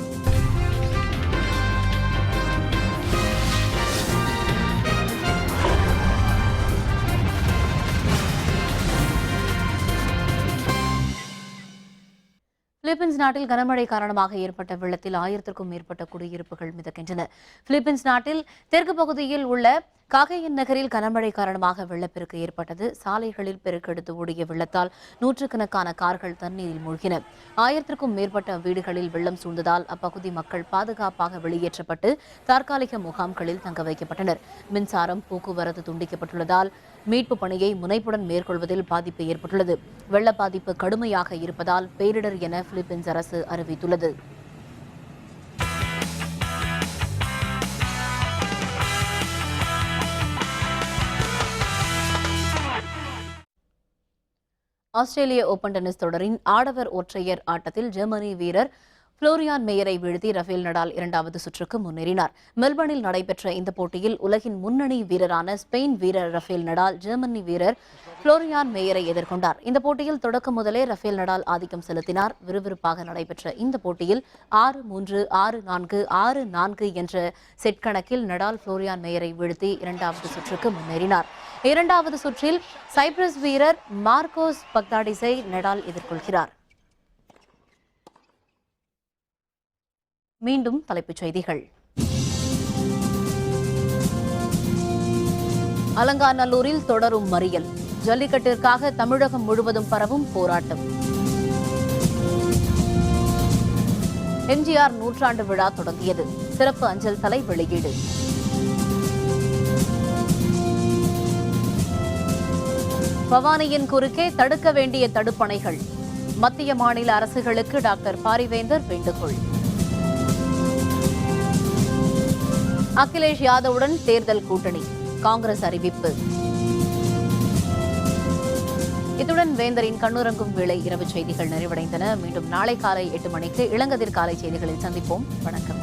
பிலிப்பீன்ஸ் நாட்டில் கனமழை காரணமாக ஏற்பட்ட வெள்ளத்தில் 1000க்கும் மேற்பட்ட குடியிருப்புகள் மிதக்கின்றன. பிலிப்பீன்ஸ் நாட்டில் தெற்கு பகுதியில் உள்ள காகேயன் நகரில் கனமழை காரணமாக வெள்ளப்பெருக்கு ஏற்பட்டது. சாலைகளில் பெருக்கெடுத்து ஓடிய வெள்ளத்தால் நூற்றுக்கணக்கான கார்கள் தண்ணீரில் மூழ்கின. 1000க்கும் மேற்பட்ட வீடுகளில் வெள்ளம் சூழ்ந்ததால் அப்பகுதி மக்கள் பாதுகாப்பாக வெளியேற்றப்பட்டு தற்காலிக முகாம்களில் தங்க வைக்கப்பட்டனர். மின்சாரம், போக்குவரத்து துண்டிக்கப்பட்டுள்ளதால் மீட்பு பணியை முனைப்புடன் மேற்கொள்வதில் பாதிப்பு ஏற்பட்டுள்ளது. வெள்ள பாதிப்பு கடுமையாக இருப்பதால் பேரிடர் என பிலிப்பைன்ஸ் அரசு அறிவித்துள்ளது. ஆஸ்திரேலிய ஓபன் டென்னிஸ் தொடரின் ஆடவர் ஒற்றையர் ஆட்டத்தில் ஜெர்மனி வீரர் புளோரியான் மேயரை வீழ்த்தி ரஃபேல் நடால் 2வது சுற்றுக்கு முன்னேறினார். மெல்பர்னில் நடைபெற்ற இந்த போட்டியில் உலகின் முன்னணி வீரரான ஸ்பெயின் வீரர் ரஃபேல் நடால் ஜெர்மனி வீரர் புளோரியான் மேயரை எதிர்கொண்டார். இந்த போட்டியில் தொடக்கம் முதலே ரஃபேல் நடால் ஆதிக்கம் செலுத்தினார். விறுவிறுப்பாக நடைபெற்ற இந்த போட்டியில் 6-3, 6-4, 6-4 என்ற செட் கணக்கில் நடால் புளோரியான் மேயரை வீழ்த்தி 2வது சுற்றுக்கு முன்னேறினார். 2வது சுற்றில் சைப்ரஸ் வீரர் மார்கோஸ் பக்தாடிஸை நடால் எதிர்கொள்கிறார். மீண்டும் தலைப்புச் செய்திகள். அலங்காநல்லூரில் தொடரும் மறியல். ஜல்லிக்கட்டிற்காக தமிழகம் முழுவதும் பரவும் போராட்டம். எம்ஜிஆர் நூற்றாண்டு விழா தொடங்கியது. சிறப்பு அஞ்சல் தலை வெளியீடு. பவானியின் குறுக்கே தடுக்க வேண்டிய தடுப்பணைகள். மத்திய மாநில அரசுகளுக்கு டாக்டர் பாரிவேந்தர் வேண்டுகோள். அகிலேஷ் யாதவுடன் தேர்தல் கூட்டணி. காங்கிரஸ் அறிவிப்பு. இத்துடன் வேந்தரின் கண்ணுறங்கும் வேளை இரவு செய்திகள் நிறைவடைந்தன. மீண்டும் நாளை காலை 8 மணிக்கு இளங்கதிர் காலை செய்திகளில் சந்திப்போம். வணக்கம்.